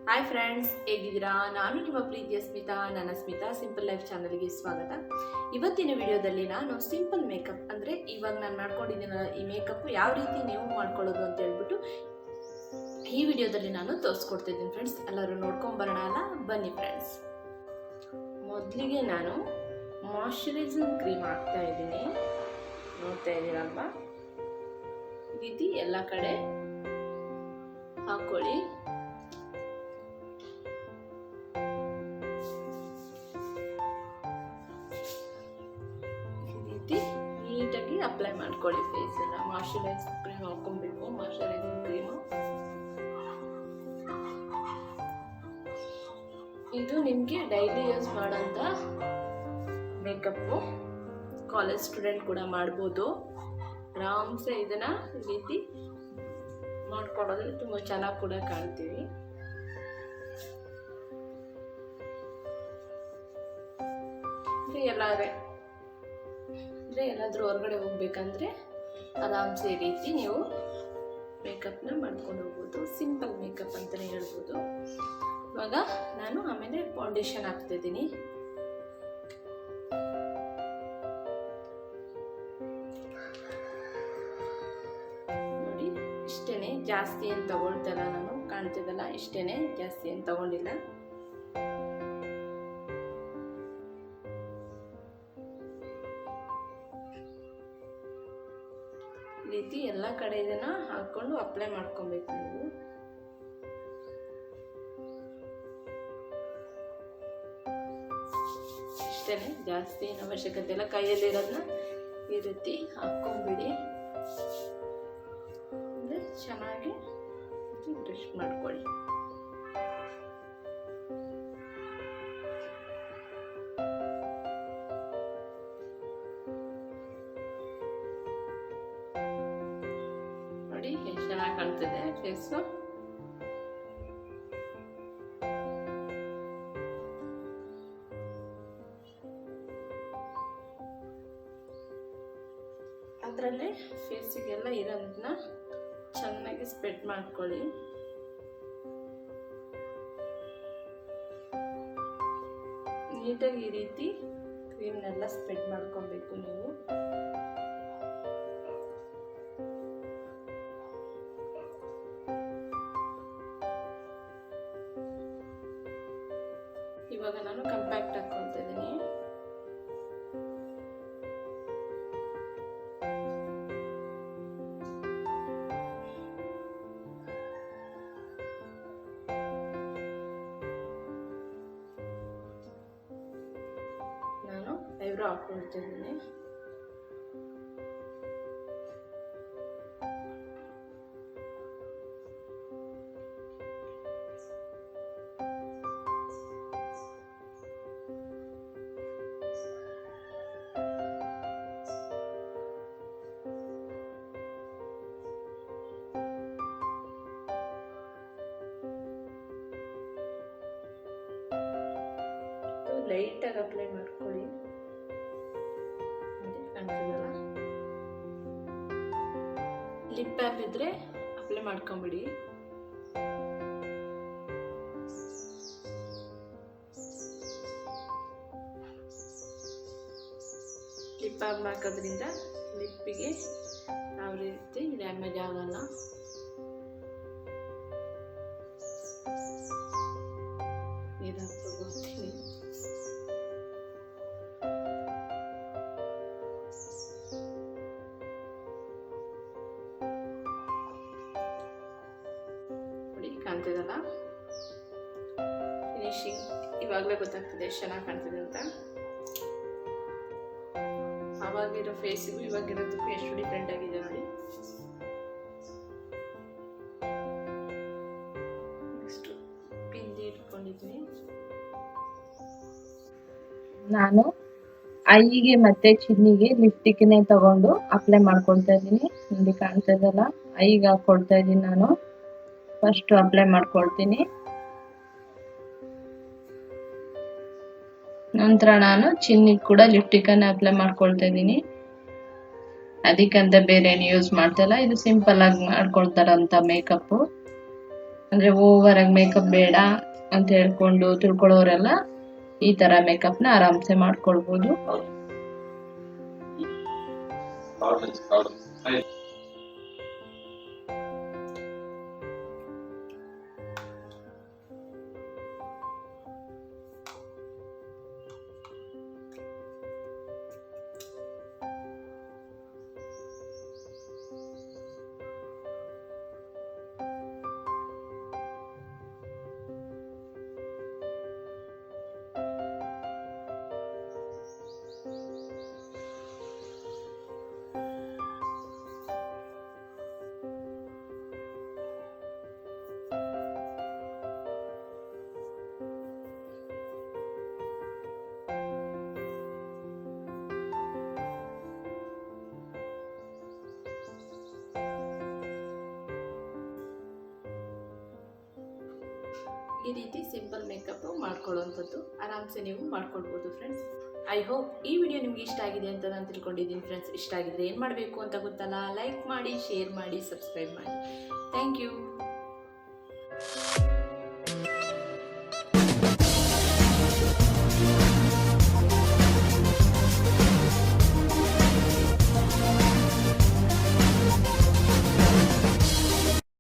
Hi friends, ಹೇಗಿದ್ದೀರಾ? ನಾನು ನಿಮ್ಮ ಪ್ರೀತಿಯ ಸ್ಮಿತಾ. ನನ್ನ ಸ್ಮಿತಾ ಸಿಂಪಲ್ ಲೈಫ್ ಚಾನಲ್ಗೆ ಸ್ವಾಗತ. ಇವತ್ತಿನ ವಿಡಿಯೋದಲ್ಲಿ ನಾನು ಸಿಂಪಲ್ ಮೇಕಪ್ ಅಂದರೆ ಇವಾಗ ನಾನು ಮಾಡ್ಕೊಂಡಿದ್ದೀನಲ್ಲ ಈ ಮೇಕಪ್ ಯಾವ ರೀತಿ ನೀವು ಮಾಡ್ಕೊಳ್ಳೋದು ಅಂತ ಹೇಳ್ಬಿಟ್ಟು ಈ ವಿಡಿಯೋದಲ್ಲಿ ನಾನು ತೋರಿಸ್ಕೊಡ್ತಿದ್ದೀನಿ ಫ್ರೆಂಡ್ಸ್. ಎಲ್ಲರೂ ನೋಡ್ಕೊಂಬರೋಣ ಅಲ್ಲ, ಬನ್ನಿ ಫ್ರೆಂಡ್ಸ್. ಮೊದಲಿಗೆ ನಾನು ಮಾಯ್ಶ್ಚರೈಸಿಂಗ್ ಕ್ರೀಮ್ ಹಾಕ್ತಾ ಇದ್ದೀನಿ. ನೋಡ್ತಾ ಇದ್ದೀರಲ್ವಾ, ಈ ರೀತಿ ಎಲ್ಲ ಕಡೆ ಹಾಕ್ಕೊಳ್ಳಿ. ನೀಟಾಗಿ ಅಪ್ಲೈ ಮಾಡ್ಕೊಳ್ಳಿ ಫೇಸ್ ಎಲ್ಲ. ಮಾಯ್ಶ್ಚರೈಸಿಂಗ್ ಕ್ರೀಮ್ ಹಾಕೊಬೇಕು. ಮಾಯ್ಶ್ಚರೈಸಿಂಗ್ ಕ್ರೀಮು ಇದು ನಿಮಗೆ ಡೈಲಿ ಯೂಸ್ ಮಾಡೋಂಥ ಮೇಕಪ್ಪು. ಕಾಲೇಜ್ ಸ್ಟೂಡೆಂಟ್ ಕೂಡ ಮಾಡ್ಬೋದು. ಆರಾಮ್ಸೆ ಇದನ್ನು ಈ ರೀತಿ ಮಾಡ್ಕೊಳ್ಳೋದ್ರೆ ತುಂಬ ಚೆನ್ನಾಗಿ ಕೂಡ ಕಾಣ್ತೀವಿ. ಎಲ್ಲಾದರೂ ಹೊರಗಡೆ ಹೋಗ್ಬೇಕಂದ್ರೆ ಆರಾಮ್ಸೆ ಈ ರೀತಿ ನೀವು ಮೇಕಪ್ನ ಮಾಡ್ಕೊಂಡು ಹೋಗ್ಬೋದು. ಸಿಂಪಲ್ ಮೇಕಪ್ ಅಂತಲೇ ಹೇಳ್ಬೋದು. ಇವಾಗ ನಾನು ಆಮೇಲೆ ಫೌಂಡೇಶನ್ ಹಾಕ್ತಿದ್ದೀನಿ. ನೋಡಿ, ಇಷ್ಟೇ, ಜಾಸ್ತಿ ಏನು ತಗೊಳ್ತಲ್ಲ ನಾನು, ಕಾಣ್ತಿದ್ದಲ್ಲ ಇಷ್ಟೇ, ಜಾಸ್ತಿ ಏನು ತಗೊಂಡಿಲ್ಲ. ರೀತಿ ಎಲ್ಲ ಕಡೆ ಇದನ್ನ ಹಾಕೊಂಡು ಅಪ್ಲೈ ಮಾಡ್ಕೊಬೇಕು ನೀವು. ಇಷ್ಟೇ, ಜಾಸ್ತಿ ಏನು ಅವಶ್ಯಕತೆ ಇಲ್ಲ. ಕೈಯಲ್ಲಿರೋದನ್ನ ಈ ರೀತಿ ಹಾಕೊಂಡ್ಬಿಡಿ. ಅಂದರೆ ಚೆನ್ನಾಗಿ ಬ್ರಷ್ ಮಾಡ್ಕೊಳ್ಳಿ. ನೋಡಿ ಎಷ್ಟು ಚೆನ್ನಾಗಿ ಕಾಣ್ತಿದೆ ಫೇಸು. ಅದರಲ್ಲೇ ಫೇಸಿಗೆಲ್ಲ ಇರೋದನ್ನ ಚೆನ್ನಾಗಿ ಸ್ಪ್ರೆಡ್ ಮಾಡ್ಕೊಳ್ಳಿ. ನೀಟಾಗಿ ಈ ರೀತಿ ಕ್ರೀಮ್ನೆಲ್ಲ ಸ್ಪ್ರೆಡ್ ಮಾಡ್ಕೊಬೇಕು ನೀವು. ಇವಾಗ ನಾನು ಕಂಪ್ಯಾಕ್ಟ್ ಹಾಕ್ಕೊಳ್ತಾ ಇದ್ದೀನಿ. ನಾನು ಐಬ್ರೋ ಹಾಕ್ಕೊಳ್ತಾ ಇದ್ದೀನಿ. ಲೈಟಾಗಿ ಅಪ್ಲೈ ಮಾಡ್ಕೊಳ್ಳಿ. ಕಾಣ್ತಿದಲ್ಲ, ಲಿಪ್ ಬ್ಯಾಮ್ ಇದ್ರೆ ಅಪ್ಲೈ ಮಾಡ್ಕೊಂಬಿಡಿ. ಲಿಪ್ ಬ್ಯಾಮ್ ಹಾಕೋದ್ರಿಂದ ಲಿಪ್ಪಿಗೆ ಯಾವ ರೀತಿ ಡ್ಯಾಮೇಜ್ ಆಗಲ್ಲ. ತಗೋತೀನಿ. ನೋಡಿ, ಕಾಣ್ತಿದಲ್ಲ ಫಿನಿಶಿಂಗ್. ಇವಾಗಲೇ ಗೊತ್ತಾಗ್ತದೆ ಎಷ್ಟು ಚೆನ್ನಾಗಿ ಕಾಣ್ತಿದೆ ಅಂತ. ಆವಾಗಿರೋ ಫೇಸಿಗೂ ಇವಾಗಿರೋದಕ್ಕೂ ಎಷ್ಟು ಡಿಫ್ರೆಂಟ್ ಆಗಿದೆ ನೋಡಿ. ನೆಕ್ಸ್ಟ್ ಬಿಂದಿ ಇಟ್ಕೊಂಡಿದ್ದೀನಿ. ನಾನು ಐಗೆ ಮತ್ತೆ ಚಿನ್ನಿಗೆ ಲಿಪ್ಸ್ಟಿಕ್ನೇ ತಗೊಂಡು ಅಪ್ಲೈ ಮಾಡ್ಕೊಳ್ತಾ ಇದ್ದೀನಿ. ನೋಡಿ, ಕಾಣ್ತಾ ಇದಲ್ಲ, ಐಗೆ ಹಾಕೊಳ್ತಾ ಇದ್ದೀನಿ. ನಾನು ಫಸ್ಟ್ ಅಪ್ಲೈ ಮಾಡ್ಕೊಳ್ತೀನಿ. ನಂತರ ನಾನು ಚಿನ್ನಿಗೆ ಕೂಡ ಲಿಪ್ಸ್ಟಿಕ್ಕನ್ನು ಅಪ್ಲೈ ಮಾಡ್ಕೊಳ್ತಾ ಇದ್ದೀನಿ. ಅದಕ್ಕಂತ ಬೇರೆ ಏನು ಯೂಸ್ ಮಾಡ್ತಾ ಇಲ್ಲ. ಇದು ಸಿಂಪಲ್ ಆಗಿ ಮಾಡ್ಕೊಳ್ತಾರಂತ ಮೇಕಪ್ಪು. ಅಂದರೆ ಓವರಾಗಿ ಮೇಕಪ್ ಬೇಡ ಅಂತ ಹೇಳ್ಕೊಂಡು ತಿಳ್ಕೊಳ್ಳೋರೆಲ್ಲ ಈ ಥರ ಮೇಕಪ್ನ ಆರಾಮ್ಸೆ ಮಾಡ್ಕೊಳ್ಬೋದು. ಈ ರೀತಿ ಸಿಂಪಲ್ ಮೇಕಪ್ ಮಾಡ್ಕೊಳ್ಳುವಂಥದ್ದು ಆರಾಮ್ಸೆ ನೀವು ಮಾಡ್ಕೊಳ್ಬೋದು ಫ್ರೆಂಡ್ಸ್. ಐ ಹೋಪ್ ಈ ವಿಡಿಯೋ ನಿಮ್ಗೆ ಇಷ್ಟ ಆಗಿದೆ ಅಂತ ನಾನು ತಿಳ್ಕೊಂಡಿದ್ದೀನಿ ಫ್ರೆಂಡ್ಸ್. ಇಷ್ಟ ಆಗಿದ್ರೆ ಏನು ಮಾಡಬೇಕು ಅಂತ ಗೊತ್ತಲ್ಲ, ಲೈಕ್ ಮಾಡಿ, ಶೇರ್ ಮಾಡಿ, ಸಬ್ಸ್ಕ್ರೈಬ್ ಮಾಡಿ. Thank you.